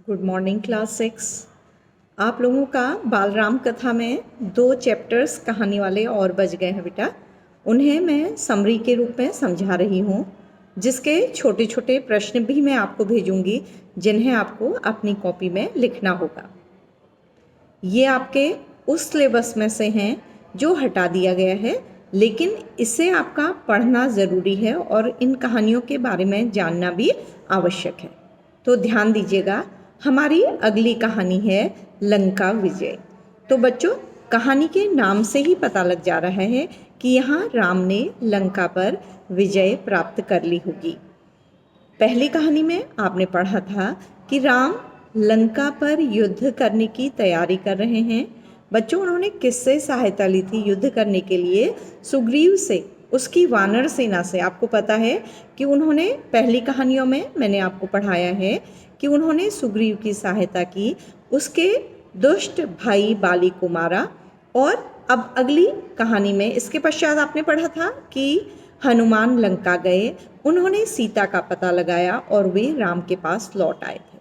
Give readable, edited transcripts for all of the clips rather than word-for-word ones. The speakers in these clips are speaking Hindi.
Good morning class 6। आप लोगों का बालराम कथा में 2 चैप्टर्स कहानी वाले और बच गए हैं बेटा। उन्हें मैं समरी के रूप में समझा रही हूँ, जिसके छोटे छोटे प्रश्न भी मैं आपको भेजूंगी, जिन्हें आपको अपनी कॉपी में लिखना होगा। ये आपके उस सिलेबस में से हैं जो हटा दिया गया है, लेकिन इसे आपका पढ़ना ज़रूरी है और इन कहानियों के बारे में जानना भी आवश्यक है। तो ध्यान दीजिएगा, हमारी अगली कहानी है लंका विजय। तो बच्चों, कहानी के नाम से ही पता लग जा रहा है कि यहाँ राम ने लंका पर विजय प्राप्त कर ली होगी। पहली कहानी में आपने पढ़ा था कि राम लंका पर युद्ध करने की तैयारी कर रहे हैं। बच्चों, उन्होंने किससे सहायता ली थी युद्ध करने के लिए? सुग्रीव से, उसकी वानर सेना से। आपको पता है कि उन्होंने पहली कहानियों में मैंने आपको पढ़ाया है कि उन्होंने सुग्रीव की सहायता की, उसके दुष्ट भाई बाली को मारा। और अब अगली कहानी में इसके पश्चात आपने पढ़ा था कि हनुमान लंका गए, उन्होंने सीता का पता लगाया और वे राम के पास लौट आए थे।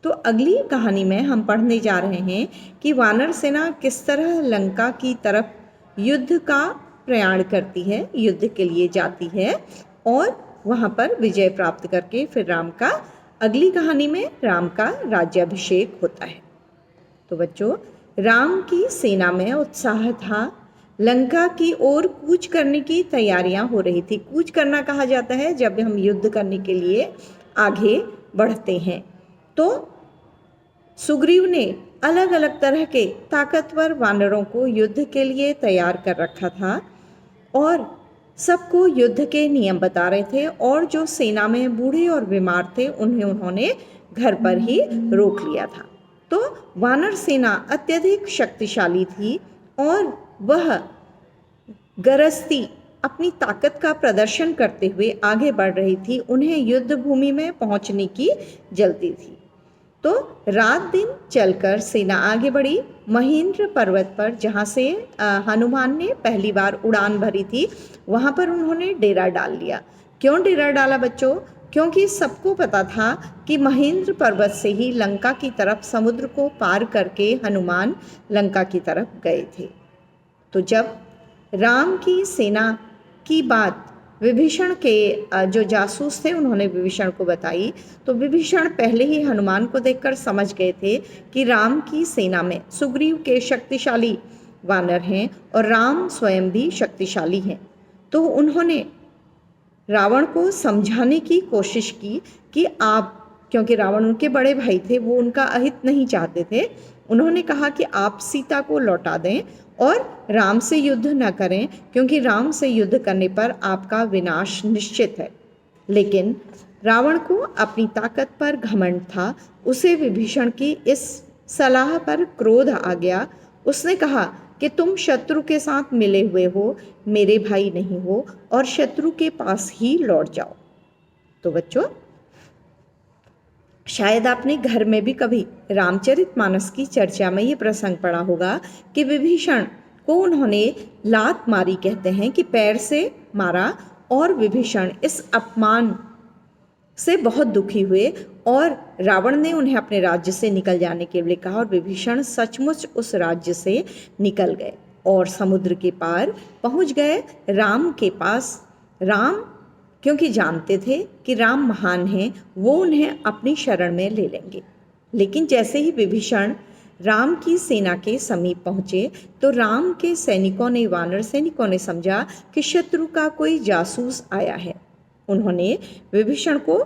तो अगली कहानी में हम पढ़ने जा रहे हैं कि वानर सेना किस तरह लंका की तरफ युद्ध का प्रयाण करती है, युद्ध के लिए जाती है और वहाँ पर विजय प्राप्त करके फिर राम का, अगली कहानी में राम का राज्याभिषेक होता है। तो बच्चों, राम की सेना में उत्साह था। लंका की ओर कूच करने की तैयारियां हो रही थी। कूच करना कहा जाता है जब हम युद्ध करने के लिए आगे बढ़ते हैं। तो सुग्रीव ने अलग अलग तरह के ताकतवर वानरों को युद्ध के लिए तैयार कर रखा था और सबको युद्ध के नियम बता रहे थे, और जो सेना में बूढ़े और बीमार थे उन्हें उन्होंने घर पर ही रोक लिया था। तो वानर सेना अत्यधिक शक्तिशाली थी और वह गरजती अपनी ताकत का प्रदर्शन करते हुए आगे बढ़ रही थी। उन्हें युद्ध भूमि में पहुंचने की जल्दी थी। तो रात दिन चलकर सेना आगे बढ़ी महेंद्र पर्वत पर, जहाँ से हनुमान ने पहली बार उड़ान भरी थी, वहाँ पर उन्होंने डेरा डाल लिया। क्यों डेरा डाला बच्चों? क्योंकि सबको पता था कि महेंद्र पर्वत से ही लंका की तरफ समुद्र को पार करके हनुमान लंका की तरफ गए थे। तो जब राम की सेना की बात विभीषण के जो जासूस थे उन्होंने विभीषण को बताई, तो विभीषण पहले ही हनुमान को देखकर समझ गए थे कि राम की सेना में सुग्रीव के शक्तिशाली वानर हैं और राम स्वयं भी शक्तिशाली हैं। तो उन्होंने रावण को समझाने की कोशिश की कि आप, क्योंकि रावण उनके बड़े भाई थे, वो उनका अहित नहीं चाहते थे, उन्होंने कहा कि आप सीता को लौटा दें और राम से युद्ध न करें, क्योंकि राम से युद्ध करने पर आपका विनाश निश्चित है। लेकिन रावण को अपनी ताकत पर घमंड था। उसे विभीषण की इस सलाह पर क्रोध आ गया। उसने कहा कि तुम शत्रु के साथ मिले हुए हो, मेरे भाई नहीं हो, और शत्रु के पास ही लौट जाओ। तो बच्चों, शायद आपने घर में भी कभी रामचरितमानस की चर्चा में ये प्रसंग पढ़ा होगा कि विभीषण को उन्होंने लात मारी, कहते हैं कि पैर से मारा, और विभीषण इस अपमान से बहुत दुखी हुए और रावण ने उन्हें अपने राज्य से निकल जाने के लिए कहा, और विभीषण सचमुच उस राज्य से निकल गए और समुद्र के पार पहुंच गए राम के पास। राम, क्योंकि जानते थे कि राम महान हैं, वो उन्हें अपनी शरण में ले लेंगे। लेकिन जैसे ही विभीषण राम की सेना के समीप पहुँचे तो राम के सैनिकों ने, वानर सैनिकों ने समझा कि शत्रु का कोई जासूस आया है। उन्होंने विभीषण को,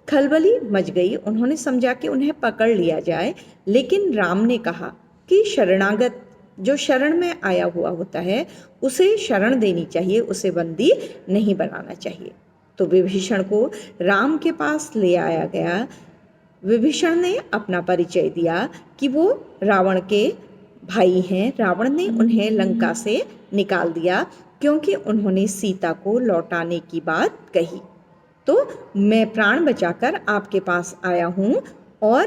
खलबली मच गई, उन्होंने समझा कि उन्हें पकड़ लिया जाए। लेकिन राम ने कहा कि शरणागत, जो शरण में आया हुआ होता है, उसे शरण देनी चाहिए, उसे बंदी नहीं बनाना चाहिए। तो विभीषण को राम के पास ले आया गया। विभीषण ने अपना परिचय दिया कि वो रावण के भाई हैं। रावण ने उन्हें लंका से निकाल दिया क्योंकि उन्होंने सीता को लौटाने की बात कही। तो मैं प्राण बचाकर आपके पास आया हूँ। और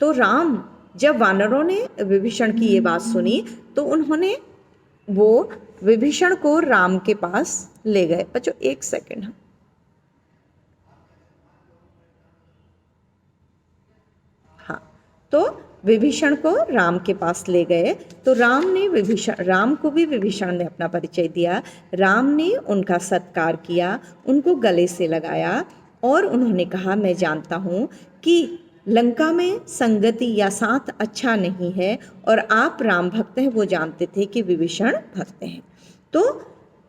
तो राम, जब वानरों ने विभीषण की ये बात सुनी तो उन्होंने वो विभीषण को राम के पास ले गए। बच्चों, एक सेकंड। तो विभीषण को राम के पास ले गए। तो राम को भी विभीषण ने अपना परिचय दिया। राम ने उनका सत्कार किया, उनको गले से लगाया और उन्होंने कहा, मैं जानता हूँ कि लंका में संगति या साथ अच्छा नहीं है, और आप राम भक्त हैं वो जानते थे कि विभीषण भक्त हैं। तो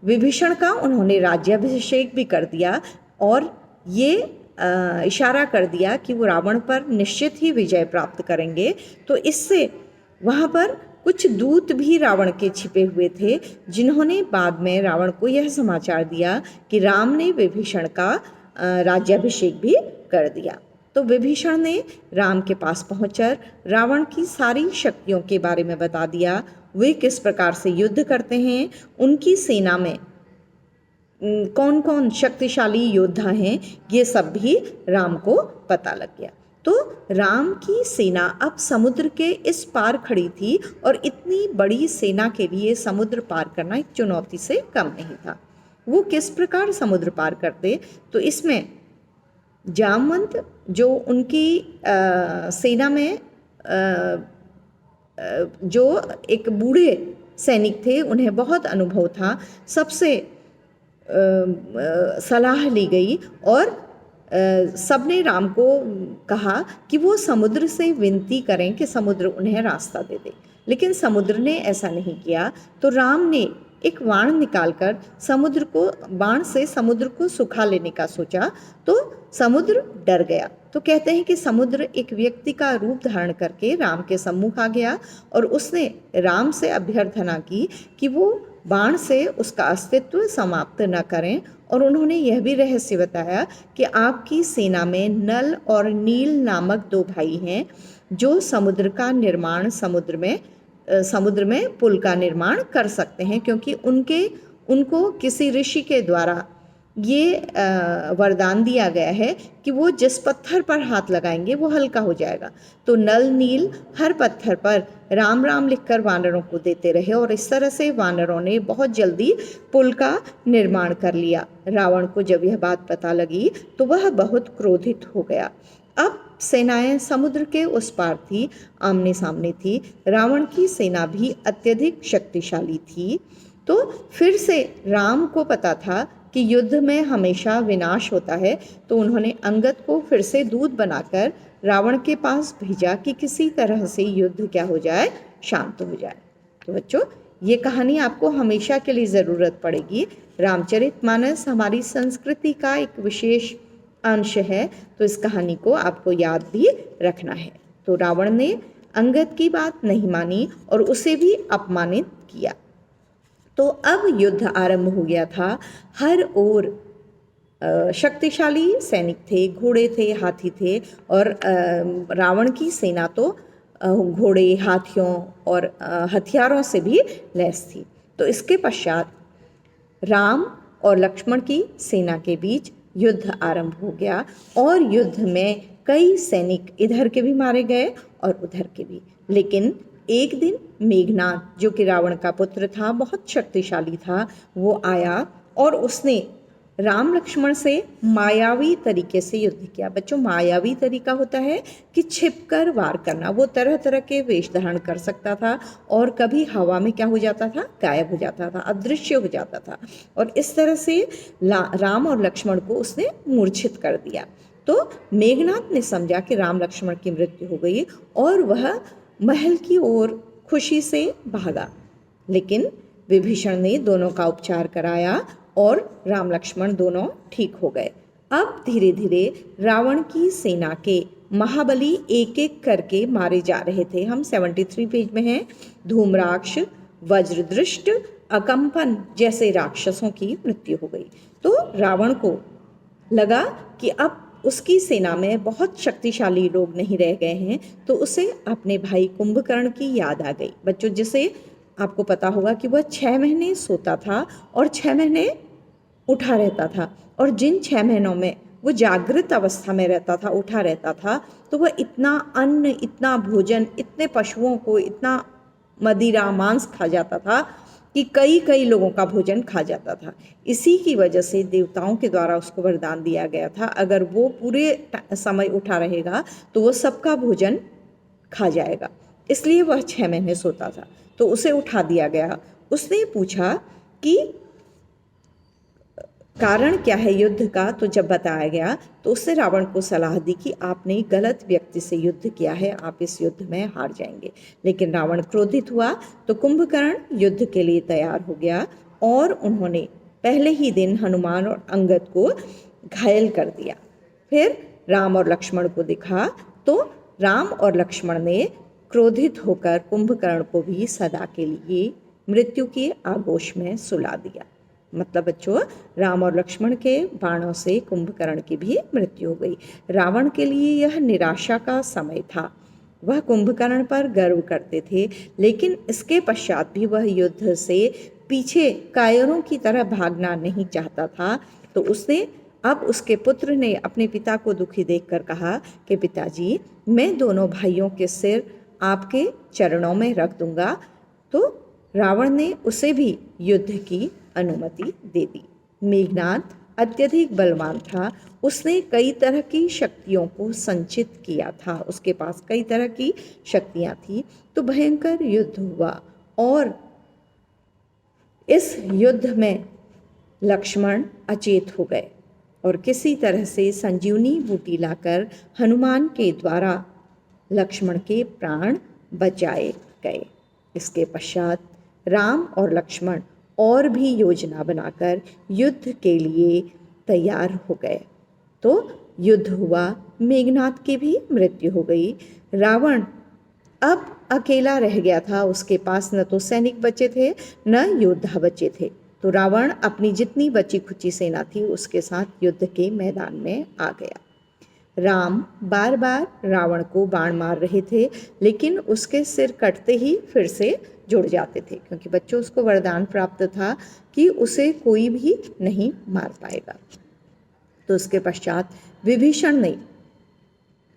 विभीषण का उन्होंने राज्याभिषेक भी कर दिया और ये इशारा कर दिया कि वो रावण पर निश्चित ही विजय प्राप्त करेंगे। तो इससे वहाँ पर कुछ दूत भी रावण के छिपे हुए थे, जिन्होंने बाद में रावण को यह समाचार दिया कि राम ने विभीषण का राज्याभिषेक भी कर दिया। तो विभीषण ने राम के पास पहुंचकर रावण की सारी शक्तियों के बारे में बता दिया, वे किस प्रकार से युद्ध करते हैं, उनकी सेना में कौन कौन शक्तिशाली योद्धा हैं, ये सब भी राम को पता लग गया। तो राम की सेना अब समुद्र के इस पार खड़ी थी और इतनी बड़ी सेना के लिए समुद्र पार करना एक चुनौती से कम नहीं था। वो किस प्रकार समुद्र पार करते, तो इसमें जामवंत जो उनकी सेना में जो एक बूढ़े सैनिक थे, उन्हें बहुत अनुभव था, सबसे सलाह ली गई और सबने राम को कहा कि वो समुद्र से विनती करें कि समुद्र उन्हें रास्ता दे दे, लेकिन समुद्र ने ऐसा नहीं किया। तो राम ने एक बाण निकालकर बाण से समुद्र को सुखा लेने का सोचा, तो समुद्र डर गया। तो कहते हैं कि समुद्र एक व्यक्ति का रूप धारण करके राम के सम्मुख आ गया और उसने राम से अभ्यर्थना की कि वो बाण से उसका अस्तित्व समाप्त न करें, और उन्होंने यह भी रहस्य बताया कि आपकी सेना में नल और नील नामक दो भाई हैं, जो समुद्र में पुल का निर्माण कर सकते हैं, क्योंकि उनको किसी ऋषि के द्वारा ये वरदान दिया गया है कि वो जिस पत्थर पर हाथ लगाएंगे वो हल्का हो जाएगा। तो नल नील हर पत्थर पर राम राम लिखकर वानरों को देते रहे और इस तरह से वानरों ने बहुत जल्दी पुल का निर्माण कर लिया। रावण को जब यह बात पता लगी तो वह बहुत क्रोधित हो गया। अब सेनाएं समुद्र के उस पार थी, आमने सामने थी। रावण की सेना भी अत्यधिक शक्तिशाली थी। तो फिर से राम को पता था कि युद्ध में हमेशा विनाश होता है, तो उन्होंने अंगद को फिर से दूत बनाकर रावण के पास भेजा कि किसी तरह से युद्ध क्या हो जाए, शांत हो जाए। तो बच्चों, ये कहानी आपको हमेशा के लिए ज़रूरत पड़ेगी। रामचरितमानस हमारी संस्कृति का एक विशेष अंश है, तो इस कहानी को आपको याद भी रखना है। तो रावण ने अंगद की बात नहीं मानी और उसे भी अपमानित किया। तो अब युद्ध आरंभ हो गया था। हर ओर शक्तिशाली सैनिक थे, घोड़े थे, हाथी थे, और रावण की सेना तो घोड़े, हाथियों और हथियारों से भी लैस थी। तो इसके पश्चात राम और लक्ष्मण की सेना के बीच युद्ध आरंभ हो गया और युद्ध में कई सैनिक इधर के भी मारे गए और उधर के भी। लेकिन एक दिन मेघनाद, जो कि रावण का पुत्र था, बहुत शक्तिशाली था, वो आया और उसने राम लक्ष्मण से मायावी तरीके से युद्ध किया। बच्चों, मायावी तरीका होता है कि छिपकर वार करना। वो तरह तरह के वेश धारण कर सकता था और कभी हवा में क्या हो जाता था, गायब हो जाता था, अदृश्य हो जाता था, और इस तरह से राम और लक्ष्मण को उसने मूर्छित कर दिया। तो मेघनाद ने समझा कि राम लक्ष्मण की मृत्यु हो गई और वह महल की ओर खुशी से भागा। लेकिन विभीषण ने दोनों का उपचार कराया और राम लक्ष्मण दोनों ठीक हो गए। अब धीरे धीरे रावण की सेना के महाबली एक एक करके मारे जा रहे थे। हम 73 पेज में हैं। धूम्राक्ष, वज्रदृष्ट, अकंपन जैसे राक्षसों की मृत्यु हो गई। तो रावण को लगा कि अब उसकी सेना में बहुत शक्तिशाली लोग नहीं रह गए हैं, तो उसे अपने भाई कुंभकर्ण की याद आ गई। बच्चों, जिसे आपको पता होगा कि वह 6 महीने सोता था और 6 महीने उठा रहता था, और जिन 6 महीनों में वो जागृत अवस्था में रहता था, उठा रहता था, तो वह इतना अन्न, इतना भोजन, इतने पशुओं को, इतना मदिरा, मांस खा जाता था कि कई लोगों का भोजन खा जाता था। इसी की वजह से देवताओं के द्वारा उसको वरदान दिया गया था, अगर वो पूरे समय उठा रहेगा तो वो सबका भोजन खा जाएगा, इसलिए वह 6 महीने सोता था। तो उसे उठा दिया गया। उसने पूछा कि कारण क्या है युद्ध का, तो जब बताया गया तो उसने रावण को सलाह दी कि आपने गलत व्यक्ति से युद्ध किया है, आप इस युद्ध में हार जाएंगे। लेकिन रावण क्रोधित हुआ तो कुंभकर्ण युद्ध के लिए तैयार हो गया और उन्होंने पहले ही दिन हनुमान और अंगद को घायल कर दिया। फिर राम और लक्ष्मण को दिखा तो राम और लक्ष्मण ने क्रोधित होकर कुंभकर्ण को भी सदा के लिए मृत्यु के आगोश में सुला दिया। मतलब बच्चों, राम और लक्ष्मण के बाणों से कुंभकर्ण की भी मृत्यु हो गई। रावण के लिए यह निराशा का समय था। वह कुंभकर्ण पर गर्व करते थे, लेकिन इसके पश्चात भी वह युद्ध से पीछे कायरों की तरह भागना नहीं चाहता था। तो उसने अब उसके पुत्र ने अपने पिता को दुखी देखकर कहा कि पिताजी, मैं दोनों भाइयों के सिर आपके चरणों में रख दूंगा। तो रावण ने उसे भी युद्ध की अनुमति दे दी। मेघनाद अत्यधिक बलवान था। उसने कई तरह की शक्तियों को संचित किया था, उसके पास कई तरह की शक्तियां थी। तो भयंकर युद्ध हुआ और इस युद्ध में लक्ष्मण अचेत हो गए और किसी तरह से संजीवनी बूटी लाकर हनुमान के द्वारा लक्ष्मण के प्राण बचाए गए। इसके पश्चात राम और लक्ष्मण और भी योजना बनाकर युद्ध के लिए तैयार हो गए। तो युद्ध हुआ, मेघनाद की भी मृत्यु हो गई। रावण अब अकेला रह गया था, उसके पास न तो सैनिक बचे थे न योद्धा बचे थे। तो रावण अपनी जितनी बची खुची सेना थी उसके साथ युद्ध के मैदान में आ गया। राम बार बार रावण को बाण मार रहे थे, लेकिन उसके सिर कटते ही फिर से जुड़ जाते थे, क्योंकि बच्चों उसको वरदान प्राप्त था कि उसे कोई भी नहीं मार पाएगा। तो उसके पश्चात विभीषण ने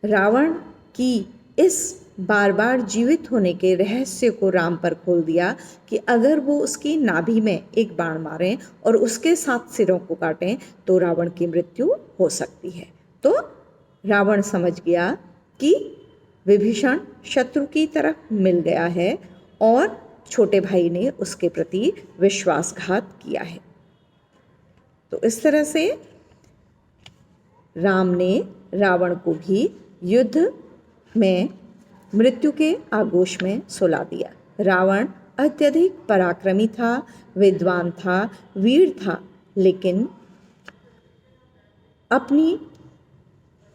रावण की इस बार बार जीवित होने के रहस्य को राम पर खोल दिया कि अगर वो उसकी नाभि में एक बाण मारें और उसके 7 सिरों को काटें तो रावण की मृत्यु हो सकती है। तो रावण समझ गया कि विभीषण शत्रु की तरफ मिल गया है और छोटे भाई ने उसके प्रति विश्वासघात किया है। तो इस तरह से राम ने रावण को भी युद्ध में मृत्यु के आगोश में सुला दिया। रावण अत्यधिक पराक्रमी था, विद्वान था, वीर था, लेकिन अपनी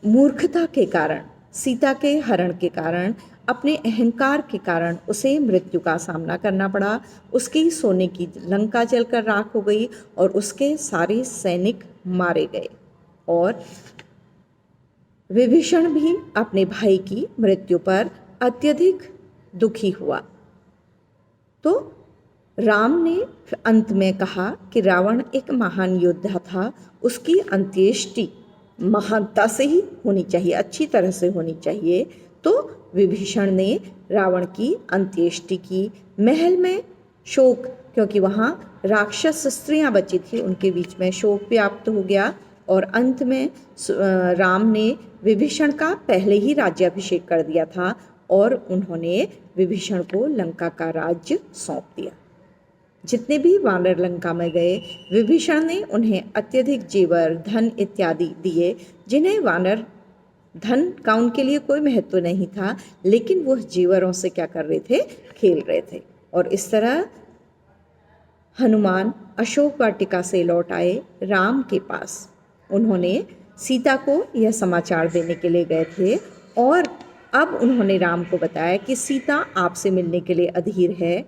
मूर्खता के कारण, सीता के हरण के कारण, अपने अहंकार के कारण उसे मृत्यु का सामना करना पड़ा। उसकी सोने की लंका जलकर राख हो गई और उसके सारे सैनिक मारे गए और विभीषण भी अपने भाई की मृत्यु पर अत्यधिक दुखी हुआ। तो राम ने अंत में कहा कि रावण एक महान योद्धा था, उसकी अंत्येष्टि महानता से ही होनी चाहिए, अच्छी तरह से होनी चाहिए। तो विभीषण ने रावण की अंत्येष्टि की। महल में शोक, क्योंकि वहाँ राक्षस स्त्रियाँ बची थी, उनके बीच में शोक व्याप्त हो गया और अंत में राम ने विभीषण का पहले ही राज्याभिषेक कर दिया था और उन्होंने विभीषण को लंका का राज्य सौंप दिया। जितने भी वानर लंका में गए, विभीषण ने उन्हें अत्यधिक जेवर, धन इत्यादि दिए, जिन्हें वानर धन का उनके लिए कोई महत्व नहीं था, लेकिन वह जेवरों से क्या कर रहे थे, खेल रहे थे। और इस तरह हनुमान अशोक वाटिका से लौट आए राम के पास। उन्होंने सीता को यह समाचार देने के लिए गए थे और अब उन्होंने राम को बताया कि सीता आपसे मिलने के लिए अधीर है।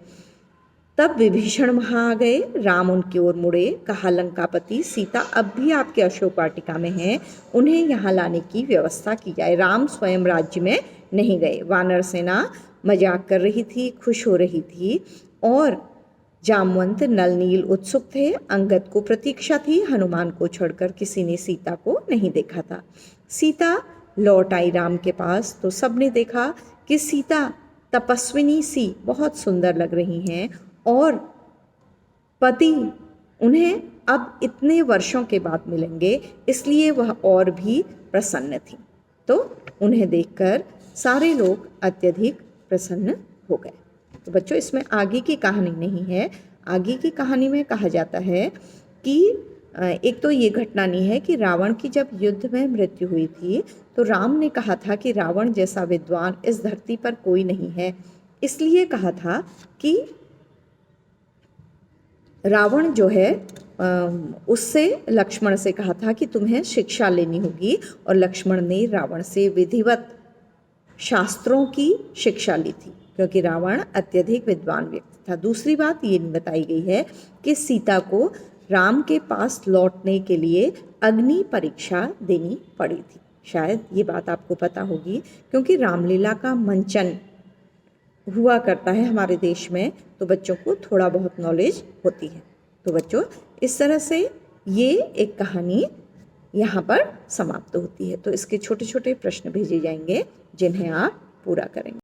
तब विभीषण वहाँ आ गए, राम उनकी ओर मुड़े, कहा लंकापति सीता अब भी आपके अशोक वाटिका में हैं, उन्हें यहाँ लाने की व्यवस्था की जाए। राम स्वयं राज्य में नहीं गए। वानर सेना मजाक कर रही थी, खुश हो रही थी और जामवंत, नल, नील उत्सुक थे। अंगद को प्रतीक्षा थी, हनुमान को छोड़कर किसी ने सीता को नहीं देखा था। सीता लौट आई राम के पास तो सबने देखा कि सीता तपस्विनी सी बहुत सुंदर लग रही हैं और पति उन्हें अब इतने वर्षों के बाद मिलेंगे, इसलिए वह और भी प्रसन्न थी। तो उन्हें देखकर सारे लोग अत्यधिक प्रसन्न हो गए। तो बच्चों इसमें आगे की कहानी नहीं है। आगे की कहानी में कहा जाता है कि एक तो ये घटना नहीं है कि रावण की जब युद्ध में मृत्यु हुई थी तो राम ने कहा था कि रावण जैसा विद्वान इस धरती पर कोई नहीं है। इसलिए कहा था कि रावण जो है उससे लक्ष्मण से कहा था कि तुम्हें शिक्षा लेनी होगी, और लक्ष्मण ने रावण से विधिवत शास्त्रों की शिक्षा ली थी क्योंकि रावण अत्यधिक विद्वान व्यक्ति था। दूसरी बात ये बताई गई है कि सीता को राम के पास लौटने के लिए अग्नि परीक्षा देनी पड़ी थी। शायद ये बात आपको पता होगी क्योंकि रामलीला का मंचन हुआ करता है हमारे देश में, तो बच्चों को थोड़ा बहुत नॉलेज होती है। तो बच्चों इस तरह से ये एक कहानी यहाँ पर समाप्त होती है। तो इसके छोटे छोटे प्रश्न भेजे जाएंगे जिन्हें आप पूरा करेंगे।